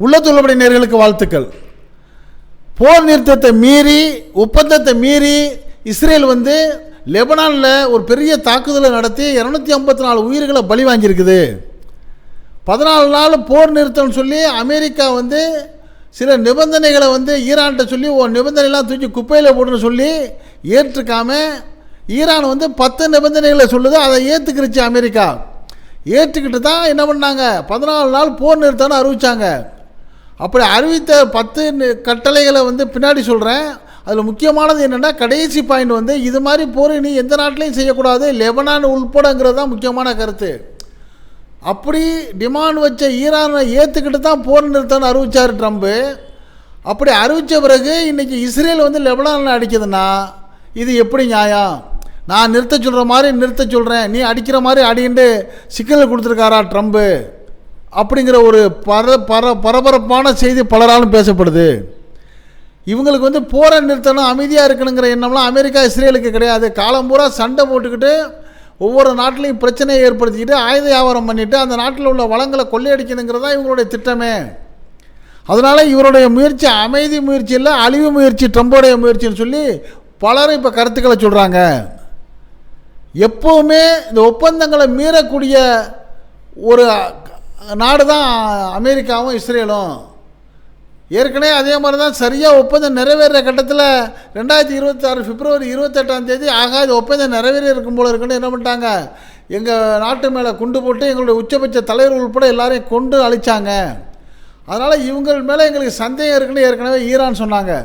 உள்ளத்துள்ளபடி நேயர்களுக்கு வாழ்த்துக்கள். போர் நிறுத்தத்தை மீறி, ஒப்பந்தத்தை மீறி இஸ்ரேல் வந்து லெபனானில் ஒரு பெரிய தாக்குதலை நடத்தி 254 உயிர்களை பலி வாங்கியிருக்குது. 14 நாள் போர் நிறுத்தம்னு சொல்லி அமெரிக்கா வந்து சில நிபந்தனைகளை வந்து ஈரான்கிட்ட சொல்லி நிபந்தனைலாம் தூக்கி குப்பையில் போட்டுன்னு சொல்லி ஏற்றுக்காம ஈரான் வந்து 10 நிபந்தனைகளை சொல்லுது. அதை ஏற்றுக்கிருச்சு அமெரிக்கா. ஏற்றுக்கிட்டு தான் என்ன பண்ணாங்க, 14 நாள் போர் நிறுத்தம்னு அறிவித்தாங்க. அப்படி அறிவித்த 10 கட்டளைகளை வந்து பின்னாடி சொல்கிறேன். அதில் முக்கியமானது என்னென்னா, கடைசி பாயிண்ட் வந்து இது மாதிரி போர் இனி எந்த நாட்டிலையும் செய்யக்கூடாது, லெபனான் உள்படங்கிறது தான் முக்கியமான கருத்து. அப்படி டிமாண்ட் வச்ச ஈரானை ஏற்றுக்கிட்டு தான் போர் நிறுத்தம்னு அறிவித்தார் ட்ரம்ப்பு. அப்படி அறிவித்த பிறகு இன்றைக்கி இஸ்ரேல் வந்து லெபனானில் அடிக்குதுன்னா இது எப்படி நியாயம்? நான் நிறுத்த சொல்கிற மாதிரி நிறுத்த சொல்கிறேன், நீ அடிக்கிற மாதிரி அடின்னு சிக்கல் கொடுத்துருக்காரா ட்ரம்ப்பு? அப்படிங்கிற ஒரு பரபரப்பான செய்தி பலராலும் பேசப்படுது. இவங்களுக்கு வந்து போரை நிறுத்தணும், அமைதியாக இருக்கணுங்கிற எண்ணம்லாம் அமெரிக்கா இஸ்ரேலுக்கு கிடையாது. காலம் பூரா சண்டை போட்டுக்கிட்டு ஒவ்வொரு நாட்டிலையும் பிரச்சனையை ஏற்படுத்திக்கிட்டு ஆயுத வியாபாரம் பண்ணிவிட்டு அந்த நாட்டில் உள்ள வளங்களை கொள்ளையடிக்கணுங்கிறதா இவங்களுடைய திட்டமே. அதனால் இவருடைய முயற்சி அமைதி முயற்சி இல்லை, அழிவு முயற்சி ட்ரம்போடைய முயற்சின்னு சொல்லி பலரும் இப்போ கருத்துக்களை சொல்கிறாங்க. எப்போவுமே இந்த ஒப்பந்தங்களை மீறக்கூடிய ஒரு நாடு தான் அமெரிக்காவும் இஸ்ரேலும். ஏற்கனவே அதே மாதிரி தான் சரியாக ஒப்பந்தம் நிறைவேற கட்டத்தில் 2026 பிப்ரவரி 28 ஆகாது ஒப்பந்தம் நிறைவேறி இருக்கும் போல இருக்குன்னு என்ன பண்ணிட்டாங்க, எங்கள் நாட்டு மேலே குண்டு போட்டு எங்களுடைய உச்சபட்ச தலைவர் உள்பட எல்லாரையும் கொண்டு அழித்தாங்க. அதனால் இவங்கள் மேலே எங்களுக்கு சந்தேகம் இருக்குன்னு ஏற்கனவே ஈரான் சொன்னாங்க.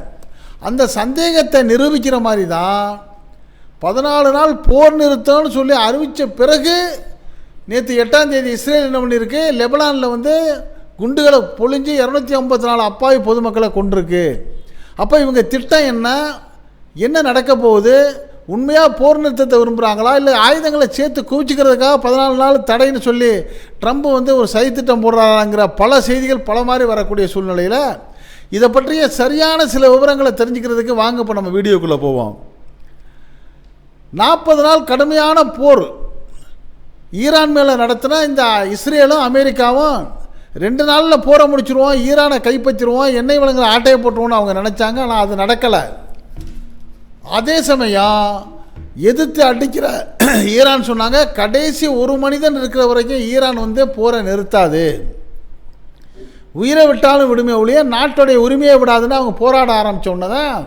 அந்த சந்தேகத்தை நிரூபிக்கிற மாதிரி தான் 14 நாள் போர் நிறுத்தம்னு சொல்லி அறிவித்த பிறகு நேற்று 8 இஸ்ரேல் என்ன பண்ணியிருக்கு, லெபனானில் வந்து குண்டுகளை பொழிஞ்சு 254 அப்பாவி பொதுமக்களை கொண்டிருக்கு. அப்போ இவங்க திட்டம் என்ன நடக்க போகுது? உண்மையாக போர் நிறுத்தத்தை விரும்புகிறாங்களா, இல்லை ஆயுதங்களை சேர்த்து குவிச்சிக்கிறதுக்காக 14 நாள் தடைன்னு சொல்லி ட்ரம்ப் வந்து ஒரு சதித்திட்டம் போடுறாங்கிற பல செய்திகள் பல மாதிரி வரக்கூடிய சூழ்நிலையில் இதை பற்றிய சரியான சில விவரங்களை தெரிஞ்சுக்கிறதுக்கு வாங்க இப்போ நம்ம வீடியோக்குள்ளே போவோம். 40 நாள் கடுமையான போர் ஈரான் மேலே நடத்தினா இந்த இஸ்ரேலும் அமெரிக்காவும் 2 நாளில் போரை முடிச்சிருவோம், ஈரானை கைப்பற்றிடுவோம், எண்ணெய் வளங்களை ஆட்டையை போட்டுருவோம்னு அவங்க நினச்சாங்க. ஆனால் அது நடக்கலை. அதே சமயம் எதிர்த்து அடிக்கிற ஈரான் சொன்னாங்க, கடைசி ஒரு மனிதன் இருக்கிற வரைக்கும் ஈரான் வந்து போரை நிறுத்தாது, உயிரை விட்டாலும் விடுமே ஒழிய நாட்டுடைய உரிமையை விடாதுன்னு அவங்க போராட ஆரம்பித்தோன்னே தான்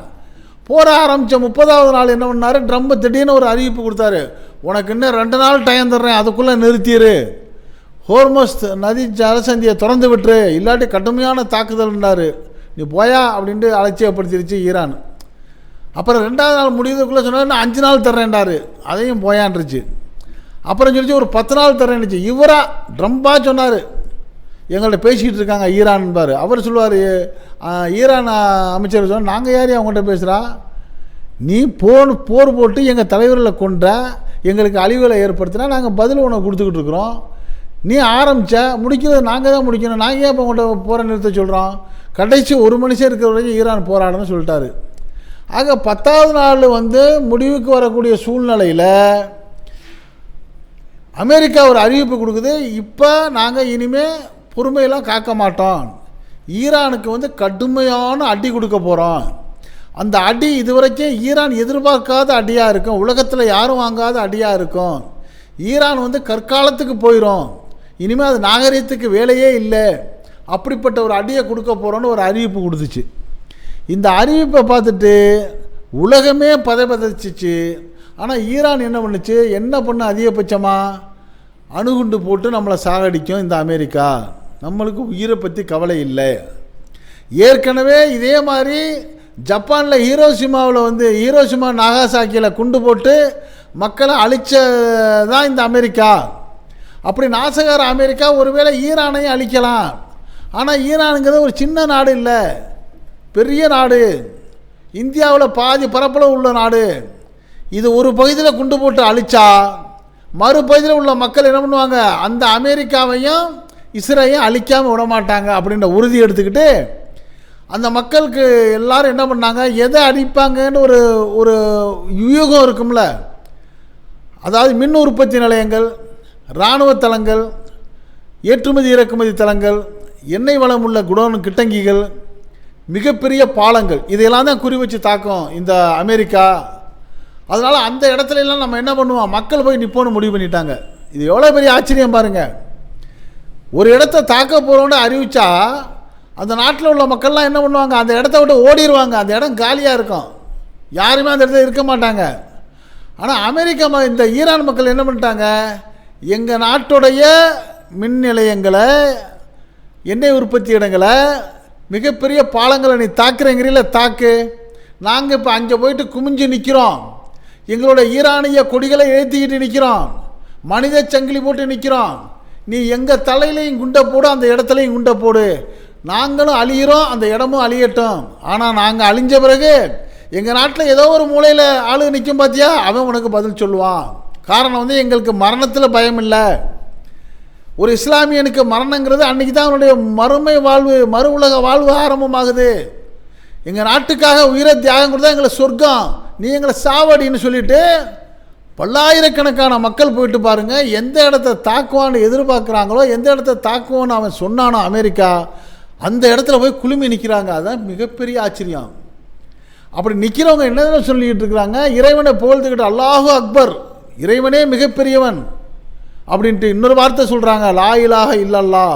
போர ஆரம்பித்த 30வது நாள் என்ன பண்ணார், ட்ரம்ப் திடீர்னு ஒரு அறிவிப்பு கொடுத்தாரு, உனக்கு இன்னும் 2 நாள் டைம் தர்றேன், அதுக்குள்ளே நிறுத்திடு, ஹோர்மஸ் நதி ஜலசந்தியை திறந்து விட்டுரு, இல்லாட்டி கடுமையான தாக்குதல்னாரு. நீ போயா அப்படின்ட்டு அலட்சியப்படுத்திடுச்சு ஈரான். அப்புறம் 2வது நாள் முடிவுக்குள்ளே சொன்னார், நான் 5 நாள் தர்றேன்டாரு, அதையும் போயான்ருச்சு. அப்புறம் சொல்லிச்சு ஒரு 10 நாள் தர்றேன்னுச்சு. இவரா ட்ரம்பாக சொன்னார், எங்கள்கிட்ட பேசிக்கிட்டு இருக்காங்க ஈரான்பார். அவர் சொல்லுவார், ஈரான் அமைச்சர் சொன்னால், நாங்கள் யாரையும் அவங்கள்ட்ட பேசுகிறா, நீ போர் போட்டு எங்கள் தலைவர்களை கொண்ட எங்களுக்கு அழிவுகளை ஏற்படுத்தினா நாங்கள் பதில் உனக்கு கொடுத்துக்கிட்டு இருக்கிறோம், நீ ஆரம்பித்த முடிக்கிறது நாங்கள் தான் முடிக்கணும், நாங்கள் ஏன் இப்போ உங்கள்கிட்ட போரை நிறுத்த சொல்கிறோம், கடைசி ஒரு மனுஷன் இருக்கிற வரைக்கும் ஈரான் போராடணும்னு சொல்லிட்டாரு. ஆக 10வது நாள் வந்து முடிவுக்கு வரக்கூடிய சூழ்நிலையில் அமெரிக்கா ஒரு அறிவிப்பு கொடுக்குது, இப்போ நாங்கள் இனிமேல் பொறுமையெல்லாம் காக்க மாட்டோம், ஈரானுக்கு வந்து கடுமையான அடி கொடுக்க போகிறோம். அந்த அடி இதுவரைக்கும் ஈரான் எதிர்பார்க்காத அடியாக இருக்கும், உலகத்தில் யாரும் வாங்காத அடியாக இருக்கும், ஈரான் வந்து கற்காலத்துக்கு போயிடும், இனிமேல் அது நாகரிகத்துக்கு வேலையே இல்லை, அப்படிப்பட்ட ஒரு அடியை கொடுக்க போகிறோன்னு ஒரு அறிவிப்பு கொடுத்துச்சு. இந்த அறிவிப்பை பார்த்துட்டு உலகமே பதைச்சிச்சு. ஆனால் ஈரான் என்ன பண்ணுச்சு, என்ன பண்ண அதிகபட்சமாக அணுகுண்டு போட்டு நம்மளை சாகடிக்கும் இந்த அமெரிக்கா, நம்மளுக்கு உயிரை பற்றி கவலை இல்லை. ஏற்கனவே இதே மாதிரி ஜப்பானில் ஹீரோஷிமா நாகாசாக்கியில் குண்டு போட்டு மக்களை அழிச்சதான் இந்த அமெரிக்கா. அப்படி நாசகார அமெரிக்கா ஒருவேளை ஈரானையும் அழிக்கலாம். ஆனால் ஈரானுங்கிறது ஒரு சின்ன நாடு இல்லை, பெரிய நாடு, இந்தியாவில் பாதி பரப்பளவு உள்ள நாடு. இது ஒரு பகுதியில் குண்டு போட்டு அழிச்சா மறுபகுதியில் உள்ள மக்கள் என்ன பண்ணுவாங்க, அந்த அமெரிக்காவையும் இஸ்ரேலையும் அழிக்காமல் விட மாட்டாங்க அப்படின்ற உறுதி எடுத்துக்கிட்டு அந்த மக்களுக்கு எல்லாரும் என்ன பண்ணாங்க, எதை அழிப்பாங்கன்னு ஒரு யூகம் இருக்கும்ல, அதாவது மின் உற்பத்தி நிலையங்கள், இராணுவ தளங்கள், ஏற்றுமதி இறக்குமதி தளங்கள், எண்ணெய் வளம் உள்ள குடோன் கிட்டங்கிகள், மிகப்பெரிய பாலங்கள், இதையெல்லாம் தான் குறி வச்சு தாக்கும் இந்த அமெரிக்கா. அதனால் அந்த இடத்துல எல்லாம் நம்ம என்ன பண்ணுவோம், மக்கள் போய் நிற்போன்னு முடிவு பண்ணிட்டாங்க. இது எவ்வளோ பெரிய ஆச்சரியம் பாருங்கள். ஒரு இடத்த தாக்க போகிறோன்னு அறிவித்தா அந்த நாட்டில் உள்ள மக்கள்லாம் என்ன பண்ணுவாங்க, அந்த இடத்த விட்டு ஓடிடுவாங்க. அந்த இடம் காலியாக இருக்கும், யாருமே அந்த இடத்துல இருக்க மாட்டாங்க. ஆனால் அமெரிக்கா இந்த ஈரான் மக்கள் என்ன பண்ணிட்டாங்க, எங்கள் நாட்டுடைய மின் நிலையங்களை, எண்ணெய் உற்பத்தி இடங்களை, மிகப்பெரிய பாலங்களை நீ தாக்குறீங்கிறீல தாக்கு, நாங்கள் இப்போ அங்கே போயிட்டு குமிஞ்சு நிற்கிறோம், எங்களோட ஈரானிய கொடிகளை ஏற்றிக்கிட்டு நிற்கிறோம், மனித சங்கிலி போட்டு நிற்கிறோம், நீ எங்கள் தலையிலையும் குண்டை போடு, அந்த இடத்துலையும் குண்டை போடு, நாங்களும் அழியிறோம், அந்த இடமும் அழியட்டும். ஆனால் நாங்கள் அழிஞ்ச பிறகு எங்கள் நாட்டில் ஏதோ ஒரு மூலையில் ஆளு நிற்கும் பார்த்தியா, அவன் உனக்கு பதில் சொல்லுவான். காரணம் வந்து எங்களுக்கு மரணத்தில் பயம் இல்லை. ஒரு இஸ்லாமியனுக்கு மரணங்கிறது அன்றைக்கி தான் அவனுடைய மறுமை வாழ்வு, மறு உலக வாழ்வு ஆரம்பமாகுது. எங்கள் நாட்டுக்காக உயிரை தியாகம் கொடுத்தா எங்களை சொர்க்கம், நீ எங்களை சாவடின்னு சொல்லிட்டு பல்லாயிரக்கணக்கான மக்கள் போயிட்டு பாருங்கள், எந்த இடத்த தாக்குவான்னு எதிர்பார்க்குறாங்களோ, எந்த இடத்த தாக்குவான்னு அவன் சொன்னானோ அமெரிக்கா, அந்த இடத்துல போய் குழுமி நிற்கிறாங்க. அதுதான் மிகப்பெரிய ஆச்சரியம். அப்படி நிற்கிறவங்க என்ன சொல்லிக்கிட்டு இருக்கிறாங்க, இறைவனை புகழ்ந்துக்கிட்டு அல்லாஹு அக்பர், இறைவனே மிகப்பெரியவன் அப்படின்ட்டு இன்னொரு வார்த்தை சொல்கிறாங்க, லா இலாஹ இல்லல்லா,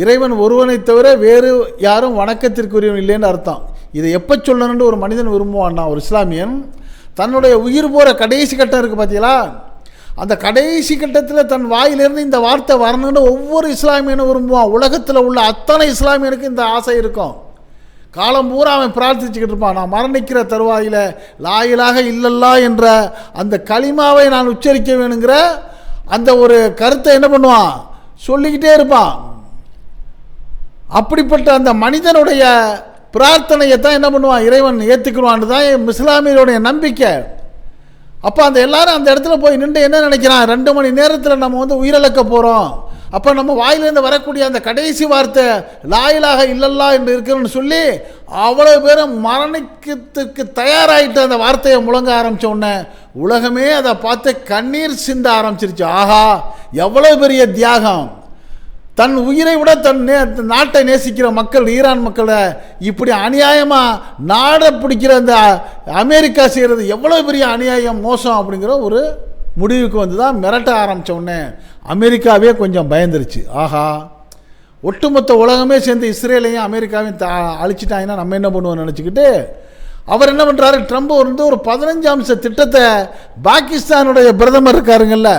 இறைவன் ஒருவனை தவிர வேறு யாரும் வணக்கத்திற்குரியவன் இல்லைன்னு அர்த்தம். இதை எப்போ சொல்லணும்னு ஒரு மனிதன் விரும்புவான்னா, ஒரு இஸ்லாமியன் தன்னுடைய உயிர் போகிற கடைசி கட்டம் இருக்குது பார்த்தீங்களா, அந்த கடைசி கட்டத்தில் தன் வாயிலிருந்து இந்த வார்த்தை வரணும்னு ஒவ்வொரு இஸ்லாமியனும் விரும்புவான். உலகத்தில் உள்ள அத்தனை இஸ்லாமியனுக்கு இந்த ஆசை இருக்கும். காலம் பூரா அவன் பிரார்த்திச்சுக்கிட்டு இருப்பான், நான் மரணிக்கிற தருவாயில் லா இலாஹ இல்லல்லா என்ற அந்த கலிமாவை நான் உச்சரிக்க வேணுங்கிற அந்த ஒரு கருத்தை என்ன பண்ணுவான், சொல்லிக்கிட்டே இருப்பான். அப்படிப்பட்ட அந்த மனிதனுடைய பிரார்த்தனையை தான் என்ன பண்ணுவான், இறைவன் ஏற்றுக்குவான்னு தான் இஸ்லாமியருடைய நம்பிக்கை. அப்போ அந்த எல்லாரும் அந்த இடத்துல போய் நின்று என்ன நினைக்கிறான், 2 மணி நேரத்தில் நம்ம வந்து உயிரிழக்க போகிறோம், அப்போ நம்ம வாயிலேருந்து வரக்கூடிய அந்த கடைசி வார்த்தை லா இலாஹ இல்லல்லா என்று இருக்குன்னு சொல்லி அவ்வளோ பேரும் மரணிக்கிறதுக்கு தயாராகிட்டு அந்த வார்த்தையை முழங்க ஆரம்பித்த உடனே உலகமே அதை பார்த்து கண்ணீர் சிந்த ஆரம்பிச்சிருச்சு. ஆஹா, எவ்வளோ பெரிய தியாகம்! தன் உயிரை விட தன் நாட்டை நேசிக்கிற மக்கள், ஈரான் மக்களை இப்படி அநியாயமாக நாடை பிடிக்கிற அந்த அமெரிக்கா செய்கிறது எவ்வளோ பெரிய அநியாயம், மோசம் அப்படிங்கிற ஒரு முடிவுக்கு வந்து தான் மிரட்ட ஆரம்பித்த உடனே அமெரிக்காவே கொஞ்சம் பயந்துருச்சு. ஆஹா, ஒட்டுமொத்த உலகமே சேர்ந்து இஸ்ரேலையும் அமெரிக்காவையும் அழிச்சிட்டாங்கன்னா நம்ம என்ன பண்ணுவோம்னு நினச்சிக்கிட்டு அவர் என்ன பண்ணுறாரு, ட்ரம்ப் வந்து ஒரு 15 அம்ச திட்டத்தை பாகிஸ்தானுடைய பிரதமர் இருக்காருங்கல்ல,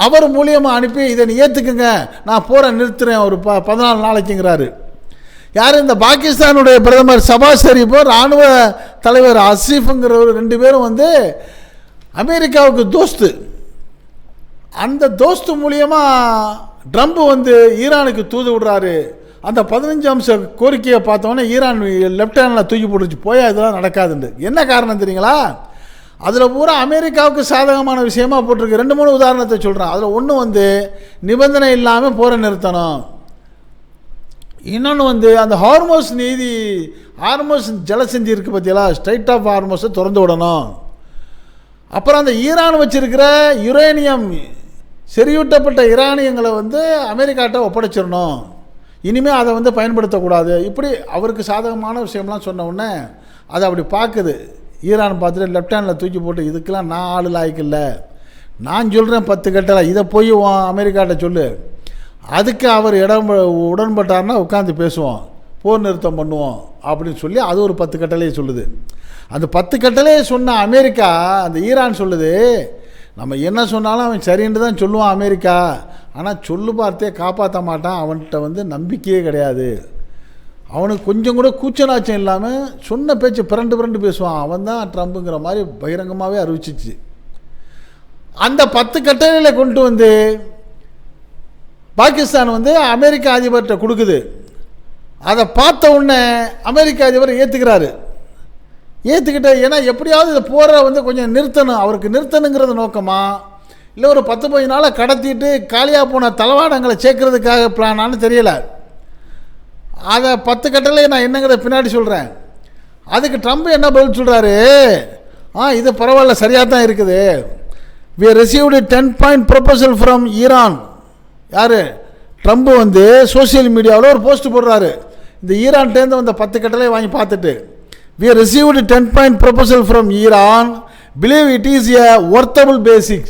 அவர் மூலியமாக அனுப்பி இதை நீ ஏற்றுக்குங்க, நான் போகிற நிறுத்துறேன் ஒரு 14 நாளைக்குங்கிறாரு. யார், இந்த பாகிஸ்தானுடைய பிரதமர் ஷபாஸ் ஷெரீஃபோ இராணுவ தலைவர் அசீஃபுங்கிறவர் 2 பேரும் வந்து அமெரிக்காவுக்கு தோஸ்து. அந்த தோஸ்து மூலியமாக ட்ரம்ப் வந்து ஈரானுக்கு தூது விடுறாரு. அந்த 15 அம்ச கோரிக்கையை பார்த்தோன்னே ஈரான் லெஃப்ட் ஹேண்டில் தூக்கி போட்டுச்சு, போயா இதெல்லாம் நடக்காதுண்டு. என்ன காரணம் தெரியுங்களா, அதில் பூரா அமெரிக்காவுக்கு சாதகமான விஷயமா போட்டிருக்கு. 2-3 உதாரணத்தை சொல்கிறேன். அதில் ஒன்று வந்து நிபந்தனை இல்லாமல் போரை நிறுத்தணும், இன்னொன்று வந்து அந்த ஹார்மோஸ் ஜலசந்தி இருக்குது பார்த்தீங்களா, ஸ்ட்ரைட் ஆஃப் ஹார்மோஸை திறந்து விடணும். அப்புறம் அந்த ஈரான் வச்சிருக்கிற யுரேனியம், செறிவூட்டப்பட்ட யுரேனியங்களை வந்து அமெரிக்காட்ட ஒப்படைச்சிடணும், இனிமேல் அதை வந்து பயன்படுத்தக்கூடாது. இப்படி அவருக்கு சாதகமான விஷயம்லாம் சொன்ன உடனே அதை அப்படி பார்க்குது ஈரான், பார்த்துட்டு லெஃப்ட் ஹேண்டில் தூக்கி போட்டு இதுக்கெல்லாம் நான் ஆள் லாய்க்கில்ல, நான் சொல்கிறேன் 10 கட்டளை, இதை போய் அமெரிக்காட்ட சொல்லு. அதுக்கு அவர் உடன்பட்டார்னா உட்காந்து பேசுவோம், போர் நிறுத்தம் பண்ணுவோம் அப்படின்னு சொல்லி அது ஒரு 10 கட்டளையை சொல்லுது. அந்த 10 கட்டளையை சொன்ன அமெரிக்கா, அந்த ஈரான் சொல்லுது, நம்ம என்ன சொன்னாலும் அவன் சரின்னு தான் சொல்லுவான் அமெரிக்கா, ஆனால் சொல்லு பார்த்தே காப்பாற்ற மாட்டான், அவன்கிட்ட வந்து நம்பிக்கையே கிடையாது, அவனுக்கு கொஞ்சம் கூட கூச்சநாச்சம் இல்லாமல் சொன்ன பேச்சு பிறண்டு பேசுவான், அவன் தான் ட்ரம்ப்புங்கிற மாதிரி பகிரங்கமாகவே அறிவிச்சிச்சு. அந்த 10 கட்டளையில் கொண்டு வந்து பாகிஸ்தான் வந்து அமெரிக்க அதிபர்கிட்ட கொடுக்குது. அதை பார்த்த உடனே அமெரிக்க அதிபர் ஏற்றுக்கிட்ட, ஏன்னா எப்படியாவது இதை போரை வந்து கொஞ்சம் நிறுத்தணும், அவருக்கு நிறுத்தணுங்கிறது நோக்கமா இல்லை ஒரு 10-15 நாளை கடத்திட்டு காலியாக போன தளவாடங்களை சேர்க்கறதுக்காக பிளானான்னு தெரியலை. அதை 10 கட்டளையை நான் என்னங்கிறத பின்னாடி சொல்கிறேன். அதுக்கு ட்ரம்ப் என்ன பதில் சொல்கிறாரு, இது பரவாயில்ல, சரியாக தான் இருக்குது. we received a 10-point proposal from Iran. யார், ட்ரம்ப் வந்து சோசியல் மீடியாவில் ஒரு போஸ்ட் போடுறாரு. இந்த ஈரான்டேருந்து வந்த 10 கட்டளையை வாங்கி பார்த்துட்டு, we received 10-point proposal from Iran, believe it is a worthable basic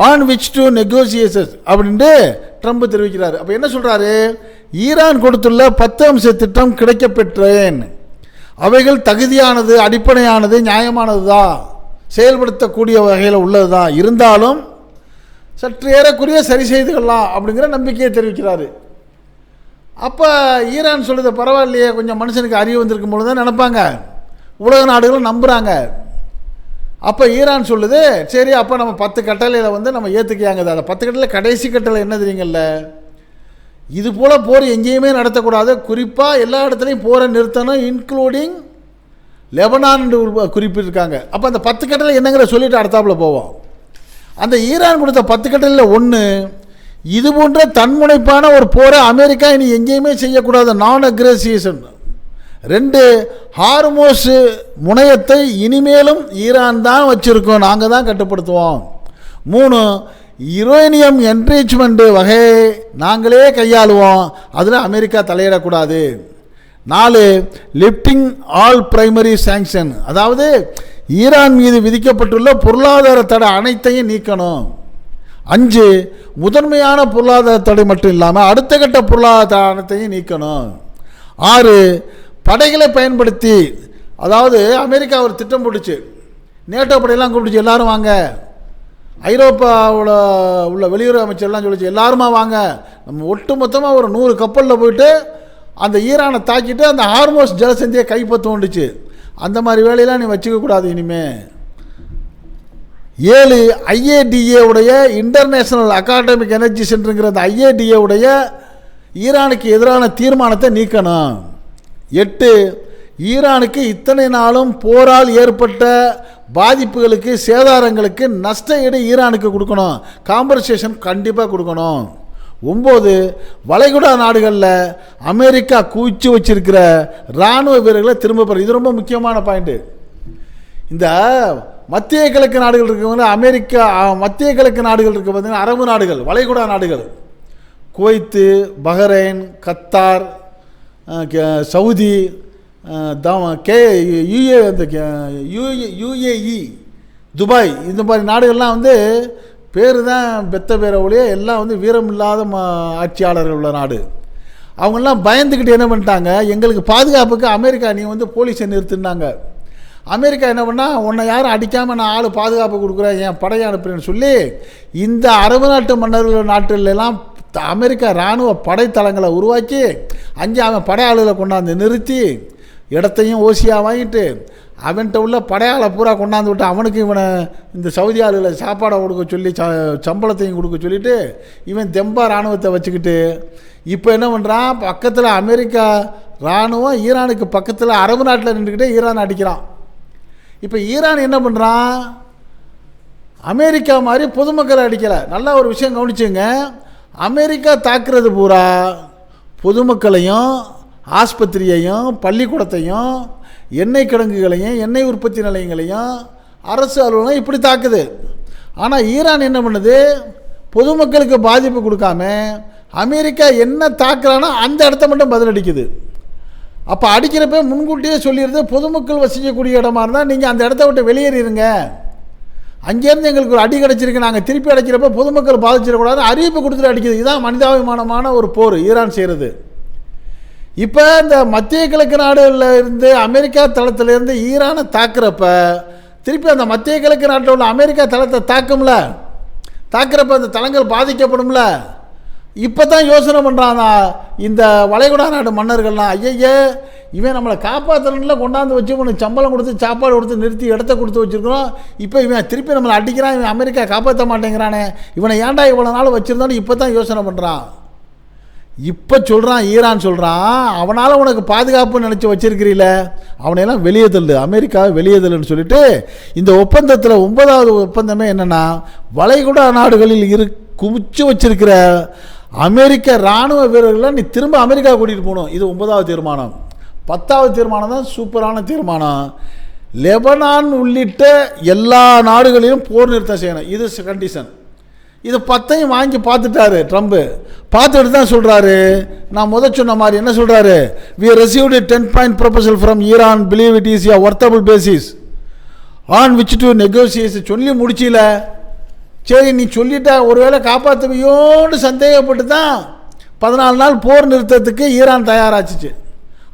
on which to negotiate அப்படின்ட்டு ட்ரம்ப் தெரிவிக்கிறார். அப்போ என்ன சொல்கிறாரு? ஈரான் கொடுத்துள்ள 10 அம்ச திட்டம் கிடைக்கப்பெற்றேன், அவைகள் தகுதியானது, அடிப்படையானது, நியாயமானது தான், செயல்படுத்தக்கூடிய வகையில் உள்ளது தான், இருந்தாலும் சற்று ஏறக்குறைய சரி செய்து கொள்ளலாம் அப்படிங்கிற நம்பிக்கையை தெரிவிக்கிறாரு. அப்போ ஈரான் சொல்லுது, பரவாயில்லையே, கொஞ்சம் மனுஷனுக்கு அறிவு வந்திருக்கும் பொழுது தான் நினைப்பாங்க, உலக நாடுகளும் நம்புகிறாங்க. அப்போ ஈரான் சொல்லுது, சரி அப்போ நம்ம 10 கட்டளையில் வந்து நம்ம ஏற்றுக்கியாங்க. அந்த 10 கட்டளை கடைசி கட்டளை என்ன தெரியுங்கள்ல, இது போல் போர் எங்கேயுமே நடத்தக்கூடாது, குறிப்பாக எல்லா இடத்துலையும் போரை நிறுத்தணும், இன்க்ளூடிங் லெபனான் குறிப்பிட்டிருக்காங்க. அப்போ அந்த 10 கட்டளை என்னங்கிற சொல்லிட்டு அடுத்தாப்பில் போவோம். அந்த ஈரான் கொடுத்த 10 கட்டளையில் ஒன்று, இது போன்ற தன்முனைப்பான ஒரு போரை அமெரிக்கா இனி எங்கேயுமே செய்யக்கூடாது, நான் அக்ரெசிவேஷன். 2, ஹார்மோஸ் முனையத்தை இனிமேலும் ஈரான் தான் வச்சுருக்கோம், நாங்கள் தான் கட்டுப்படுத்துவோம். 3, யுரேனியம் என்ரிச்மெண்ட் வகையை நாங்களே கையாளுவோம், அதில் அமெரிக்கா தலையிடக்கூடாது. 4, லிஃப்டிங் ஆல் பிரைமரி சாங்ஷன், அதாவது ஈரான் மீது விதிக்கப்பட்டுள்ள பொருளாதார தடை அனைத்தையும் நீக்கணும். 5, முதன்மையான பொருளாதார தடை மட்டும் இல்லாமல் அடுத்த கட்ட பொருளாதார அனைத்தையும் நீக்கணும். 6, படைகளை பயன்படுத்தி, அதாவது அமெரிக்கா ஒரு திட்டம் போட்டுச்சு, நேட்டோ படையெல்லாம் கூப்பிடுச்சு, எல்லாரும் வாங்க, ஐரோப்பாவில் உள்ள வெளியுறவு அமைச்சர்லாம் சொல்லிச்சு, எல்லாருமா வாங்க, நம்ம ஒட்டு மொத்தமாக ஒரு 100 கப்பலில் போயிட்டு அந்த ஈரானை தாக்கிட்டு அந்த ஹார்மோஸ் ஜலசந்தியை கைப்பற்றுச்சு. அந்த மாதிரி வேலையெல்லாம் நீ வச்சுக்கக்கூடாது இனிமே. 7, IAEA உடைய இன்டர்நேஷ்னல் அகாடமிக் எனர்ஜி சென்டருங்கிற அந்த IAEA உடைய ஈரானுக்கு எதிரான தீர்மானத்தை நீக்கணும். 8, ஈரானுக்கு இத்தனை நாளும் போரால் ஏற்பட்ட பாதிப்புகளுக்கு, சேதாரங்களுக்கு நஷ்ட ஈடு ஈரானுக்கு கொடுக்கணும், காம்பன்சேஷன் கண்டிப்பாக கொடுக்கணும். 9, வளைகுடா நாடுகளில் அமெரிக்கா குவிச்சு வச்சிருக்கிற இராணுவ வீரர்களை திரும்ப பெற. இது ரொம்ப முக்கியமான பாயிண்ட்டு. இந்த மத்திய கிழக்கு நாடுகள் இருக்கிறவங்க, அமெரிக்கா மத்திய கிழக்கு நாடுகள் இருக்க பார்த்தீங்கன்னா அரபு நாடுகள், வளைகுடா நாடுகள், Kuwait, Bahrain, Qatar, Saudi, UAE, Dubai, இந்த மாதிரி நாடுகள்லாம் வந்து பேர் தான் பெத்த பேரை ஒழிய எல்லாம் வந்து வீரம் இல்லாத ஆட்சியாளர்கள் உள்ள நாடு. அவங்கெல்லாம் பயந்துக்கிட்டு என்ன பண்ணிட்டாங்க, எங்களுக்கு பாதுகாப்புக்கு அமெரிக்கா நீ வந்து போலீஸை நிறுத்தினாங்க. அமெரிக்கா என்ன பண்ணால், உன்னை யாரும் அடிக்காமல் நான் ஆள் பாதுகாப்பு கொடுக்குறேன், என் படையை அனுப்புறேன்னு சொல்லி இந்த அரபு நாட்டு மன்னர்கள் நாட்டிலெல்லாம் அமெரிக்கா இராணுவ படைத்தளங்களை உருவாக்கி அங்கே அவன் படையாளுகளை கொண்டாந்து நிறுத்தி இடத்தையும் ஓசியாக வாங்கிட்டு அவன்கிட்ட உள்ள படையாளை பூரா கொண்டாந்து விட்டு அவனுக்கு இவனை இந்த சவுதி ஆளுகளை சாப்பாடை கொடுக்க சொல்லி சம்பளத்தையும் கொடுக்க சொல்லிவிட்டு இவன் தெம்பா இராணுவத்தை வச்சுக்கிட்டு இப்போ என்ன பண்ணுறான், பக்கத்தில் அமெரிக்கா இராணுவம் ஈரானுக்கு பக்கத்தில் அரபு நாட்டில் நின்றுக்கிட்டே ஈரான் அடிக்கிறான். இப்போ ஈரான் என்ன பண்ணுறான், அமெரிக்கா மாதிரி பொதுமக்களை அடிக்கலை. நல்லா ஒரு விஷயம் கவனிச்சுங்க, அமெரிக்கா தாக்குறது பூரா பொதுமக்களையும், ஆஸ்பத்திரியையும், பள்ளிக்கூடத்தையும், எண்ணெய் கிடங்குகளையும், எண்ணெய் உற்பத்தி நிலையங்களையும், அரசு அலுவலகம் இப்படி தாக்குது. ஆனால் ஈரான் என்ன பண்ணுது, பொதுமக்களுக்கு பாதிப்பு கொடுக்காம அமெரிக்கா என்ன தாக்குறானோ அந்த இடத்த மட்டும் பதிலடிக்குது. அப்போ அடிக்கிறப்ப முன்கூட்டியே சொல்லிடுது, பொதுமக்கள் வசிக்கக்கூடிய இடமா இருந்தால் நீங்கள் அந்த இடத்த விட்டு வெளியேறிடுங்க, அங்கேருந்து எங்களுக்கு ஒரு அடி கிடச்சிருக்கு, நாங்கள் திருப்பி அடிக்கிறப்ப பொதுமக்கள் பாதிச்சிடக்கூடாது அறிவிப்பு கொடுத்துட்டு அடிக்குது. இதுதான் மனிதாபிமானமான ஒரு போர் ஈரான் செய்கிறது. இப்போ இந்த மத்திய கிழக்கு நாடுகளில் இருந்து அமெரிக்கா தளத்திலேருந்து ஈரானை தாக்குறப்ப திருப்பி அந்த மத்திய கிழக்கு நாட்டில் உள்ள அமெரிக்கா தளத்தை தாக்குறப்ப அந்த தளங்கள் பாதிக்கப்படும்ல. இப்போ தான் யோசனை பண்ணுறாங்க இந்த வளைகுடா நாடு மன்னர்கள்லாம், ஐயே இவன் நம்மளை காப்பாற்றணும்ல, கொண்டாந்து வச்சு உனக்கு சம்பளம் கொடுத்து சாப்பாடு கொடுத்து நிறுத்தி இடத்த கொடுத்து வச்சுருக்கிறோம், இப்போ இவன் திருப்பி நம்மளை அடிக்கிறான், இவன் அமெரிக்கா காப்பாற்ற மாட்டேங்கிறானே, இவனை ஏன்டா இவ்வளோ நாள் வச்சுருந்தாலும் இப்போ தான் யோசனை பண்ணுறான். இப்போ சொல்கிறான், ஈரான் சொல்கிறான், அவனால் உனக்கு பாதுகாப்புன்னு நினச்சி வச்சிருக்கிறீல, அவனையெல்லாம் வெளியே தள்ளு, அமெரிக்காவை வெளியே தள்ளுன்னு சொல்லிட்டு இந்த ஒப்பந்தத்தில் 9வது ஒப்பந்தமே என்னென்னா, வளைகுடா நாடுகளில் குவிச்சு வச்சிருக்கிற அமெரிக்க இராணுவ வீரர்களை நீ திரும்ப அமெரிக்கா கூட்டிகிட்டு போகணும். இது 9வது தீர்மானம். 10வது தீர்மானம் தான் சூப்பரான தீர்மானம். லெபனான் உள்ளிட்ட எல்லா நாடுகளிலும் போர் நிறுத்தம் செய்யணும். இது கண்டிஷன். இது 10ஐயும் வாங்கி பார்த்துட்டாரு ட்ரம்ப்பு. பார்த்துட்டு தான் சொல்கிறாரு, நான் சொன்ன மாதிரி என்ன சொல்கிறாரு, we received a 10-point proposal from Iran, believe it is a workable basis on which to negotiate. சொல்லி முடிச்சில, சரி நீ சொல்லிட்ட ஒருவேளை காப்பாற்றுவியோன்னு சந்தேகப்பட்டு தான் 14 நாள் போர் நிறுத்தத்துக்கு ஈரான் தயாராச்சு.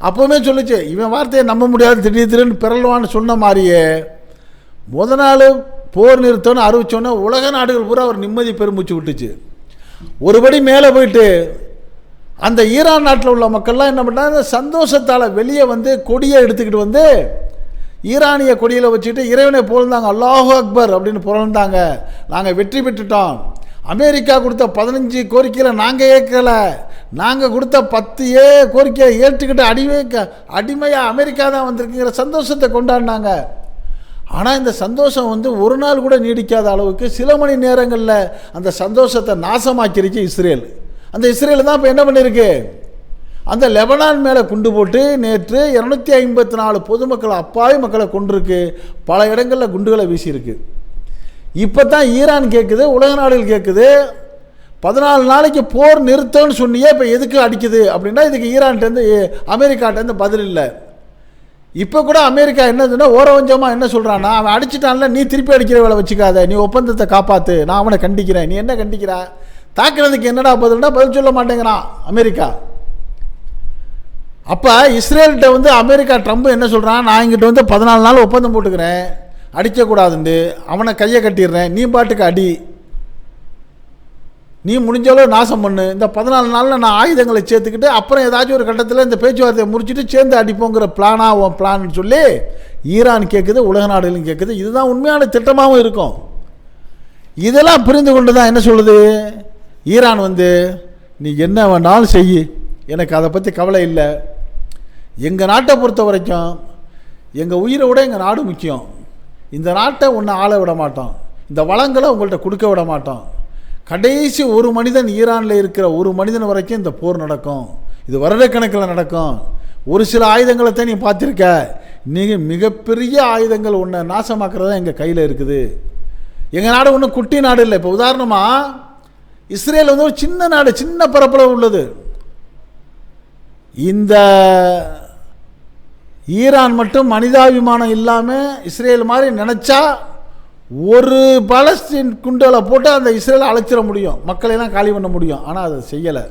அப்போவுமே சொல்லிச்சு, இவன் வார்த்தையை நம்ப முடியாது, திடீர்னு பிறல்வான்னு சொன்ன மாதிரியே நாள் போர் நிறுத்தம்னு அறிவிச்சோன்னே உலக நாடுகள் பூரா அவர் நிம்மதி பெருமூச்சு விட்டுச்சு. ஒருபடி மேலே போயிட்டு அந்த ஈரான் நாட்டில் உள்ள மக்கள்லாம் என்ன பண்ணாங்க, சந்தோஷத்தால் வெளியே வந்து கொடியை எடுத்துக்கிட்டு வந்து ஈரானிய கொடியில் வச்சுக்கிட்டு இறைவனை புகழ்ந்தாங்க, அல்லாஹு அக்பர் அப்படின்னு புகழ்ந்தாங்க. நாங்கள் வெற்றி பெற்றுட்டோம், அமெரிக்கா கொடுத்த 15 கோரிக்கையில் நாங்கள் ஏற்கலை, நாங்கள் கொடுத்த 10 கோரிக்கையை ஏற்றுக்கிட்டு அடிமையாக அமெரிக்கா தான் வந்திருக்குங்கிற சந்தோஷத்தை கொண்டாடினாங்க. ஆனால் இந்த சந்தோஷம் வந்து ஒரு நாள் கூட நீடிக்காத அளவுக்கு சில மணி நேரங்களில் அந்த சந்தோஷத்தை நாசமாக்கிருச்சு இஸ்ரேல். அந்த இஸ்ரேல் தான் இப்போ என்ன பண்ணியிருக்கு, அந்த லெபனான் மேலே குண்டு போட்டு நேற்று 254 பொதுமக்கள் அப்பாவி மக்களை கொண்டிருக்கு, பல இடங்களில் குண்டுகளை வீசியிருக்கு. இப்போ தான் ஈரான் கேட்குது, உலக நாடுகள் கேட்குது, 14 நாளைக்கு போர் நிறுத்தம்னு சொன்னியே இப்போ எதுக்கு அடிக்குது அப்படின்னா இதுக்கு ஈரான்கிட்டேருந்து அமெரிக்காட்டேருந்து பதில் இல்லை. இப்போ கூட அமெரிக்கா என்னதுன்னா ஓரவஞ்சமாக என்ன சொல்கிறான்னா, அவன் அடிச்சிட்டான்ல, நீ திருப்பி அடிக்கிற வேலை வச்சுக்காத, நீ ஒப்பந்தத்தை காப்பாற்று, நான் அவனை கண்டிக்கிறேன், நீ என்ன கண்டிக்கிற, தாக்குறதுக்கு என்னடா பதில்னா பதில் சொல்ல மாட்டேங்கிறான் அமெரிக்கா. அப்போ இஸ்ரேல்கிட்ட வந்து அமெரிக்கா ட்ரம்ப் என்ன சொல்கிறான், நான் இங்கிட்ட வந்து 14 நாள் ஒப்பந்தம் போட்டுக்கிறேன், அடிக்கக்கூடாதுண்டு, அவனை கையை கட்டிடுறேன், நீ பாட்டுக்கு அடி, நீ முடிஞ்சளவு நாசம் பண்ணு, இந்த 14 நாளில் நான் ஆயுதங்களை சேர்த்துக்கிட்டு அப்புறம் ஏதாச்சும் ஒரு கட்டத்தில் இந்த பேச்சுவார்த்தையை முடிச்சுட்டு சேர்ந்து அடிப்போங்கிற பிளான் சொல்லி ஈரான் கேட்குது, உலக நாடுகளும் கேட்குது. இதுதான் உண்மையான திட்டமாகவும் இருக்கும். இதெல்லாம் புரிந்து கொண்டு தான் என்ன சொல்லுது ஈரான் வந்து, நீ என்ன வேணாலும் செய், எனக்கு அதை பற்றி கவலை இல்லை, எங்கள் நாட்டை பொறுத்த வரைக்கும் எங்கள் உயிரை விட எங்கள் நாடு முக்கியம், இந்த நாட்டை ஒன்று ஆள விட மாட்டோம், இந்த வளங்களை உங்கள்கிட்ட கொடுக்க விட மாட்டோம், கடைசி ஒரு மனிதன் ஈரானில் இருக்கிற ஒரு மனிதன் வரைக்கும் இந்த போர் நடக்கும், இது வருடக்கணக்கில் நடக்கும். ஒரு சில ஆயுதங்களை தான் நீ பார்த்துருக்க, நீங்கள் மிகப்பெரிய ஆயுதங்கள் ஒன்று நாசமாக்குறதா எங்கள் கையில் இருக்குது. எங்கள் நாடு ஒன்றும் குட்டி நாடு இல்லை. இப்போ உதாரணமாக இஸ்ரேல் வந்து ஒரு சின்ன நாடு, சின்ன பரப்பளவு உள்ளது. இந்த ஈரான் மட்டும் மனிதாபிமானம் இல்லாமல் இஸ்ரேல் மாதிரி நினச்சா ஒரு பாலஸ்தீன் குண்டுகளை போட்டு அந்த இஸ்ரேலை அழைச்சிட முடியும், மக்களையெல்லாம் காலி பண்ண முடியும். ஆனால் அதை செய்யலை.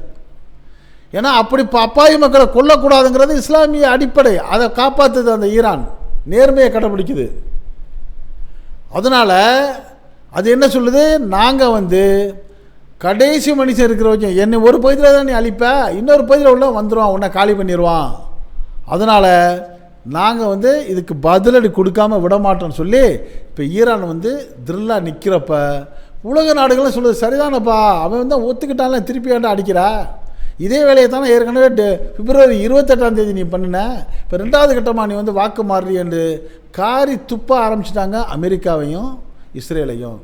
ஏன்னா அப்படி அப்பாவி மக்களை கொல்லக்கூடாதுங்கிறது இஸ்லாமிய அடிப்படை, அதை காப்பாற்றுது அந்த ஈரான், நேர்மையை கடைப்பிடிக்குது. அதனால் அது என்ன சொல்லுது, நாங்கள் வந்து கடைசி மனுஷன் இருக்கிற வரைக்கும் என்னை ஒரு பகுதியில் தான் நீ அழிப்ப, இன்னொரு பகுதியில் உள்ள வந்துடுவான், உன்னை காலி பண்ணிடுவான், அதனால் நாங்கள் வந்து இதுக்கு பதிலடி கொடுக்காமல் விடமாட்டோம்னு சொல்லி இப்போ ஈரான் வந்து த்ரில்லாக நிற்கிறப்ப உலக நாடுகளும் சொல்லுது, சரிதானப்பா, அவன் வந்து ஒத்துக்கிட்டான்ல, திருப்பி வேண்டாம் அடிக்கிறா, இதே வேலையை தானே ஏற்கனவே பிப்ரவரி 28ஆம் தேதி நீ பண்ணின, இப்போ 2வது கட்டமாக நீ வந்து வாக்கு மாறி என்று காரி துப்ப ஆரம்பிச்சிட்டாங்க அமெரிக்காவையும் இஸ்ரேலையும்.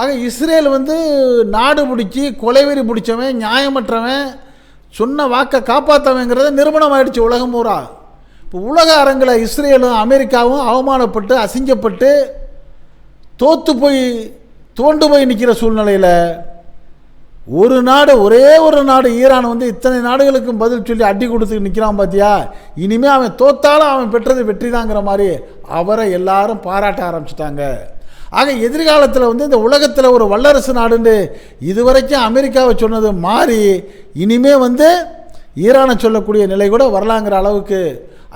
ஆக இஸ்ரேல் வந்து நாடு பிடிச்சி கொலைவெறி பிடிச்சவன், நியாயமற்றவன், சொன்ன வாக்கை காப்பாற்றவங்கிறத நிரூபணம் ஆகிடுச்சு உலகம் பூரா. இப்போ உலக அரங்கில் இஸ்ரேலும் அமெரிக்காவும் அவமானப்பட்டு அசிங்கப்பட்டு தோற்று போய் தோண்டு போய் நிற்கிற சூழ்நிலையில் ஒரு நாடு, ஒரே ஒரு நாடு ஈரான் வந்து இத்தனை நாடுகளுக்கும் பதில் சொல்லி அடி கொடுத்து நிற்கிறான் பார்த்தியா, இனிமேல் அவன் தோத்தாலும் அவன் பெற்றது வெற்றி தாங்கிற மாதிரி அவரை எல்லாரும் பாராட்ட ஆரம்பிச்சிட்டாங்க. ஆக எதிர்காலத்தில் வந்து இந்த உலகத்தில் ஒரு வல்லரசு நாடுன்னு இதுவரைக்கும் அமெரிக்காவை சொன்னது மாறி இனிமே வந்து ஈரானை சொல்லக்கூடிய நிலை கூட வரலாங்கிற அளவுக்கு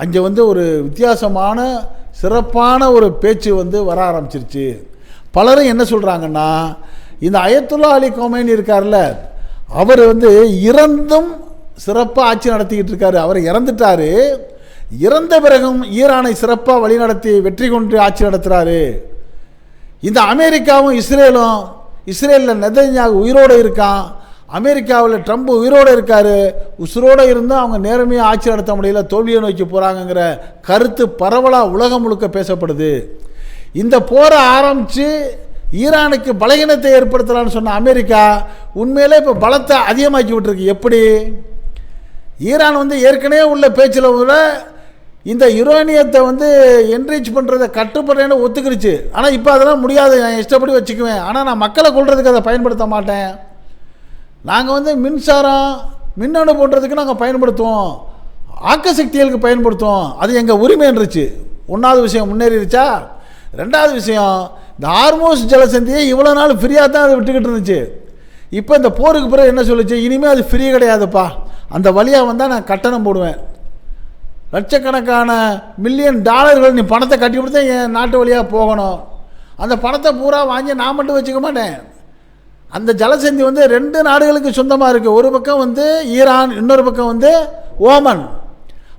அங்கே வந்து ஒரு வித்தியாசமான சிறப்பான ஒரு பேச்சு வந்து வர ஆரம்பிச்சிருச்சு. பலரும் என்ன சொல்கிறாங்கன்னா, இந்த அயத்துல்லா அலி கொமைனி இருக்கார்ல, அவர் வந்து இறந்தும் சிறப்பாக ஆட்சி நடத்திக்கிட்டு இருக்காரு. அவர் இறந்துட்டார், இறந்த பிறகும் ஈரானை சிறப்பாக வழிநடத்தி வெற்றி கொண்டு ஆட்சி நடத்துகிறாரு. இந்த அமெரிக்காவும் இஸ்ரேலும், இஸ்ரேலில் நெதன்யாகு உயிரோடு இருக்கான், அமெரிக்காவில் ட்ரம்ப் உயிரோடு இருக்கார், உசுரோடு இருந்தால் அவங்க நேர்மையாக ஆட்சி நடத்த முடியல, தோல்வியை நோக்கி போகிறாங்கங்கிற கருத்து பரவலாக உலகம் முழுக்க பேசப்படுது. இந்த போரை ஆரம்பித்து ஈரானுக்கு பலகீனத்தை ஏற்படுத்தலான்னு சொன்ன அமெரிக்கா உண்மையிலே இப்போ பலத்தை அதிகமாக்கி விட்டுருக்கு. எப்படி? ஈரான் வந்து ஏற்கனவே உள்ள பேச்சில் விட இந்த யுரேனியத்தை வந்து என்ரிச் பண்ணுறதை கட்டுப்படுறேன்னு ஒத்துக்கிடுச்சு. ஆனால் இப்போ அதெல்லாம் முடியாது, நான் இஷ்டப்படி வச்சுக்குவேன். ஆனால் நான் மக்களை கொள்றதுக்கு அதை பயன்படுத்த மாட்டேன். நாங்கள் வந்து மின்சாரம் மின்னணு போன்றதுக்கு நாங்கள் பயன்படுத்துவோம், ஆக்க சக்திகளுக்கு பயன்படுத்துவோம், அது எங்கள் உரிமைன்றுச்சு. ஒன்றாவது விஷயம் முன்னேறிடுச்சா. ரெண்டாவது விஷயம், இந்த ஹார்மோஸ் ஜலசந்தியை இவ்வளோ நாள் ஃப்ரீயாக தான் அதை விட்டுக்கிட்டு இருந்துச்சு. இப்போ இந்த போருக்கு பிறகு என்ன சொல்லிச்சு, இனிமேல் அது ஃப்ரீ கிடையாதுப்பா, அந்த வழியாக வந்தால் நான் கட்டணம் போடுவேன், லட்சக்கணக்கான மில்லியன் டாலர்கள் நீ பணத்தை கட்டி கொடுத்தா என் நாட்டு வழியாக போகணும், அந்த பணத்தை பூரா வாங்கி நான் மட்டும் வச்சுக்க மாட்டேன். அந்த ஜலசந்தி வந்து 2 நாடுகளுக்கு சொந்தமாக இருக்குது. ஒரு பக்கம் வந்து ஈரான், இன்னொரு பக்கம் வந்து ஓமன்.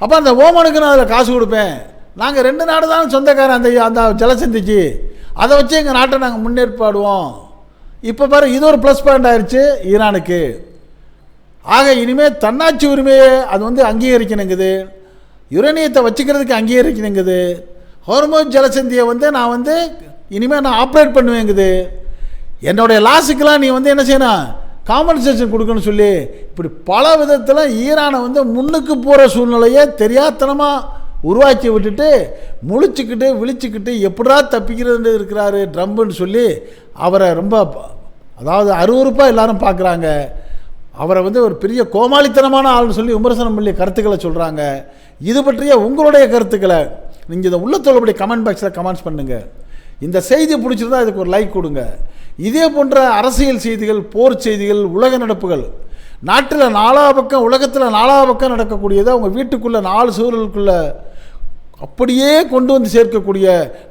அப்போ அந்த ஓமனுக்கு நான் அதில் காசு கொடுப்பேன். நாங்கள் 2 நாடு தான் சொந்தக்காரன் அந்த ஜலசந்திக்கு, அதை வச்சு எங்கள் நாட்டை நாங்கள் முன்னேற்பாடுவோம். இப்போ பாரு, இது ஒரு ப்ளஸ் பாயிண்ட் ஆயிடுச்சு ஈரானுக்கு. ஆக இனிமேல் தன்னாட்சி உரிமையை அது வந்து அங்கீகரிக்கணுங்குது, யுரேனியத்தை வச்சுக்கிறதுக்கு அங்கீகரிக்கணுங்குது, ஹார்மோஸ் ஜலசந்தியை வந்து நான் வந்து இனிமேல் நான் ஆப்ரேட் பண்ணுவேங்குது. என்னுடைய லாஸுக்கெல்லாம் நீ வந்து என்ன செய்யணும், காம்பன்சேஷன் கொடுக்கணும்னு சொல்லி இப்படி பல விதத்தில் ஈரானை வந்து முன்னுக்கு போகிற சூழ்நிலையை தெரியாத்தனமாக உருவாக்கி விட்டுட்டு முழிச்சுக்கிட்டு விழிச்சுக்கிட்டு எப்படா தப்பிக்கிறது இருக்கிறாரு ட்ரம்புன்னு சொல்லி அவரை ரொம்ப அதாவது அருவருப்பாக எல்லாரும் பார்க்குறாங்க. அவரை வந்து ஒரு பெரிய கோமாளித்தனமான ஆள்னு சொல்லி விமர்சனம் பண்ணி கருத்துக்களை சொல்கிறாங்க. இது பற்றிய உங்களுடைய கருத்துக்களை நீங்கள் இதை உள்ளத்தோடு கமெண்ட் பாக்ஸில் கமெண்ட்ஸ் பண்ணுங்கள். இந்த செய்தி பிடிச்சிருந்தா இதுக்கு ஒரு லைக் கொடுங்க. இதே போன்ற அரசியல் செய்திகள், போர் செய்திகள், உலக நடப்புகள், நாட்டில் 4 பக்கம், உலகத்தில் 4 பக்கம் நடக்கக்கூடியதை அவங்க வீட்டுக்குள்ளே 4 சுவர்களுக்குள்ளே அப்படியே கொண்டு வந்து சேர்க்கக்கூடிய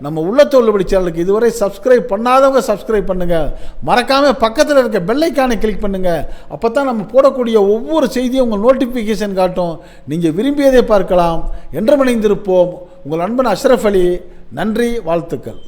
நம்ம உள்ளத்தோடு சேனலுக்கு இதுவரை சப்ஸ்கிரைப் பண்ணாதவங்க சப்ஸ்கிரைப் பண்ணுங்கள். மறக்காமல் பக்கத்தில் இருக்க பெல்லைக்கானை கிளிக் பண்ணுங்கள். அப்போ தான் நம்ம போடக்கூடிய ஒவ்வொரு செய்தியும் உங்கள் நோட்டிஃபிகேஷன் காட்டும். நீங்கள் விரும்பியதை பார்க்கலாம். என்றும் இணைந்திருப்போம். உங்கள் நண்பன் அஷ்ரஃப் அலி. நன்றி, வாழ்த்துக்கள்.